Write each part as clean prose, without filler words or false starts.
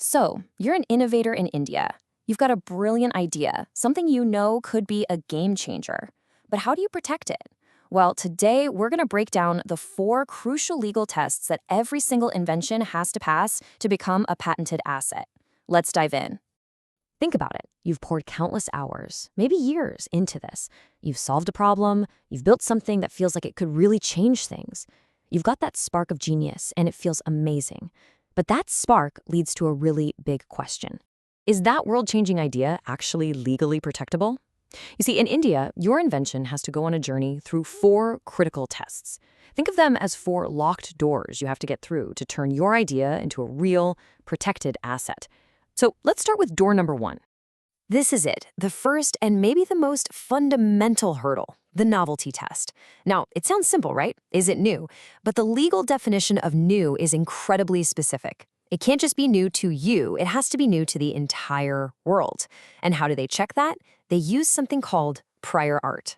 So, you're an innovator in India. You've got a brilliant idea, something you know could be a game changer. But how do you protect it? Well, today we're going to break down the 4 crucial legal tests that every single invention has to pass to become a patented asset. Let's dive in. Think about it. You've poured countless hours, maybe years, into this. You've solved a problem, you've built something that feels like it could really change things. You've got that spark of genius, and it feels amazing. But that spark leads to a really big question. Is that world-changing idea actually legally protectable? You see, in India, your invention has to go on a journey through 4 critical tests. Think of them as 4 locked doors you have to get through to turn your idea into a real, protected asset. So let's start with door number 1. This is it, the first and maybe the most fundamental hurdle, the novelty test. Now, it sounds simple, right? Is it new? But the legal definition of new is incredibly specific. It can't just be new to you, it has to be new to the entire world. And how do they check that? They use something called prior art.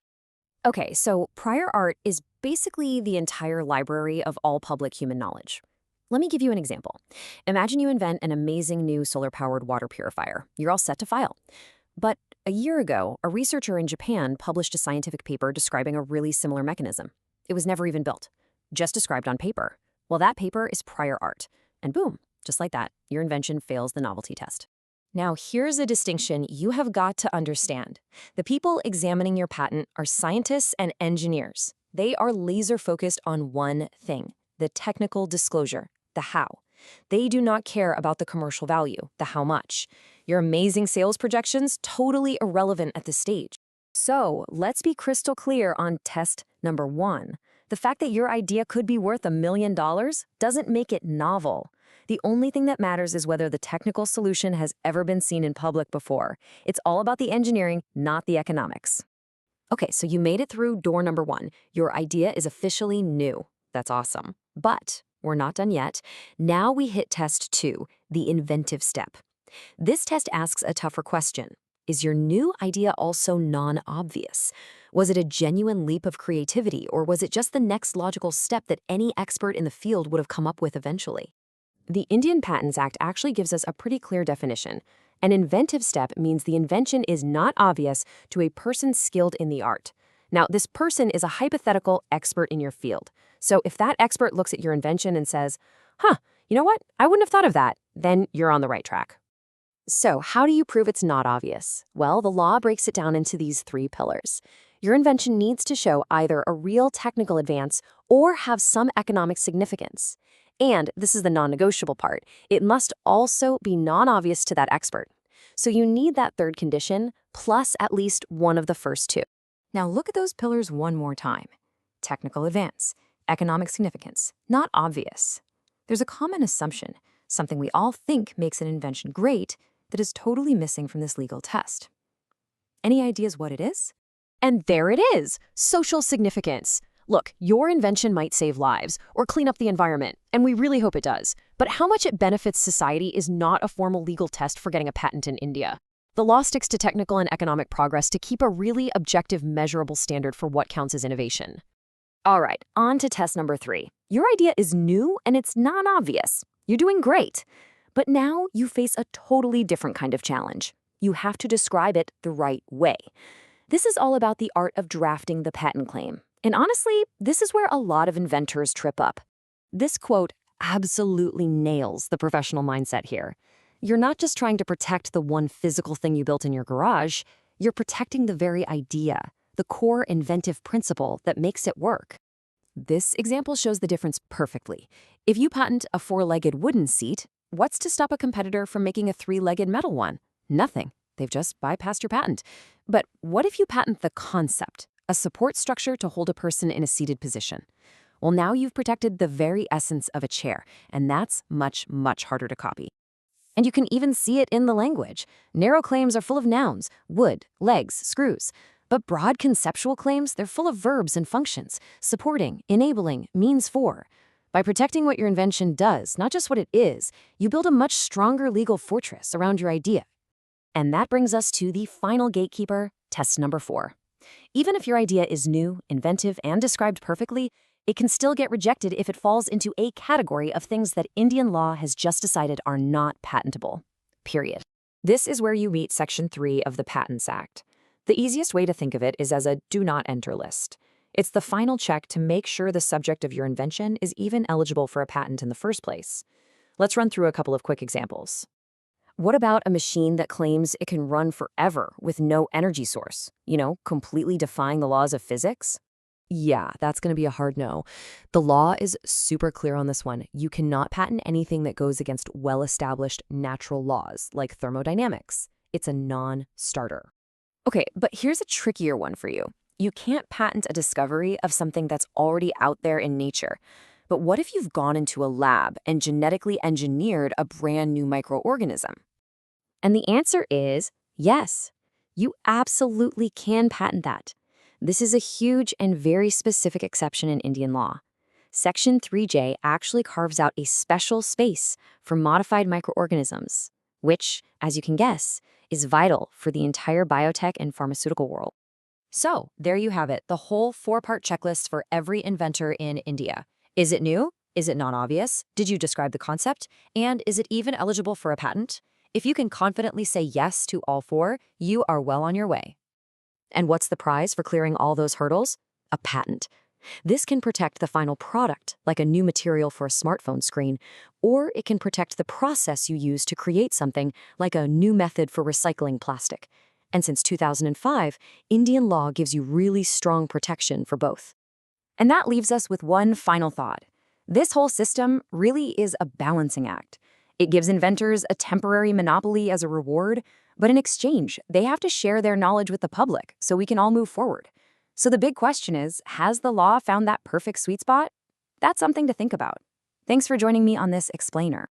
Okay, so prior art is basically the entire library of all public human knowledge. Let me give you an example. Imagine you invent an amazing new solar-powered water purifier. You're all set to file. But a year ago, a researcher in Japan published a scientific paper describing a really similar mechanism. It was never even built, just described on paper. Well, that paper is prior art. And boom, just like that, your invention fails the novelty test. Now, here's a distinction you have got to understand. The people examining your patent are scientists and engineers. They are laser-focused on one thing, the technical disclosure. The how. They do not care about the commercial value, the how much. Your amazing sales projections, totally irrelevant at this stage. So let's be crystal clear on test number 1. The fact that your idea could be worth $1 million doesn't make it novel. The only thing that matters is whether the technical solution has ever been seen in public before. It's all about the engineering, not the economics. Okay, so you made it through door number 1. Your idea is officially new. That's awesome. But we're not done yet. Now we hit test 2, the inventive step. This test asks a tougher question. Is your new idea also non-obvious? Was it a genuine leap of creativity, or was it just the next logical step that any expert in the field would have come up with eventually? The Indian Patents Act actually gives us a pretty clear definition. An inventive step means the invention is not obvious to a person skilled in the art. Now, this person is a hypothetical expert in your field. So if that expert looks at your invention and says, you know what? I wouldn't have thought of that, then you're on the right track. So how do you prove it's not obvious? Well, the law breaks it down into these 3 pillars. Your invention needs to show either a real technical advance or have some economic significance. And this is the non-negotiable part. It must also be non-obvious to that expert. So you need that 3rd condition plus at least one of the first 2. Now look at those pillars one more time. Technical advance, economic significance, not obvious. There's a common assumption, something we all think makes an invention great, that is totally missing from this legal test. Any ideas what it is? And there it is, social significance. Look, your invention might save lives or clean up the environment, and we really hope it does. But how much it benefits society is not a formal legal test for getting a patent in India. The law sticks to technical and economic progress to keep a really objective, measurable standard for what counts as innovation. All right, on to test number 3. Your idea is new and it's non-obvious. You're doing great. But now you face a totally different kind of challenge. You have to describe it the right way. This is all about the art of drafting the patent claim. And honestly, this is where a lot of inventors trip up. This quote absolutely nails the professional mindset here. You're not just trying to protect the one physical thing you built in your garage, you're protecting the very idea, the core inventive principle that makes it work. This example shows the difference perfectly. If you patent a 4-legged wooden seat, what's to stop a competitor from making a 3-legged metal one? Nothing. They've just bypassed your patent. But what if you patent the concept, a support structure to hold a person in a seated position? Well, now you've protected the very essence of a chair, and that's much, much harder to copy. And you can even see it in the language. Narrow claims are full of nouns, wood, legs, screws. But broad conceptual claims, they're full of verbs and functions, supporting, enabling, means for. By protecting what your invention does, not just what it is, you build a much stronger legal fortress around your idea. And that brings us to the final gatekeeper, test number 4. Even if your idea is new, inventive, and described perfectly, it can still get rejected if it falls into a category of things that Indian law has just decided are not patentable. Period. This is where you meet Section 3 of the Patents Act. The easiest way to think of it is as a do not enter list. It's the final check to make sure the subject of your invention is even eligible for a patent in the first place. Let's run through a couple of quick examples. What about a machine that claims it can run forever with no energy source? Completely defying the laws of physics? Yeah, that's going to be a hard no. The law is super clear on this one. You cannot patent anything that goes against well-established natural laws, like thermodynamics. It's a non-starter. Okay, but here's a trickier one for you. You can't patent a discovery of something that's already out there in nature. But what if you've gone into a lab and genetically engineered a brand new microorganism? And the answer is yes. You absolutely can patent that. This is a huge and very specific exception in Indian law. Section 3J actually carves out a special space for modified microorganisms, which, as you can guess, is vital for the entire biotech and pharmaceutical world. So, there you have it, the whole 4-part checklist for every inventor in India. Is it new? Is it non-obvious? Did you describe the concept? And is it even eligible for a patent? If you can confidently say yes to all 4, you are well on your way. And what's the prize for clearing all those hurdles? A patent. This can protect the final product, like a new material for a smartphone screen, or it can protect the process you use to create something, like a new method for recycling plastic. And since 2005, Indian law gives you really strong protection for both. And that leaves us with one final thought. This whole system really is a balancing act. It gives inventors a temporary monopoly as a reward, but in exchange, they have to share their knowledge with the public so we can all move forward. So the big question is, has the law found that perfect sweet spot? That's something to think about. Thanks for joining me on this explainer.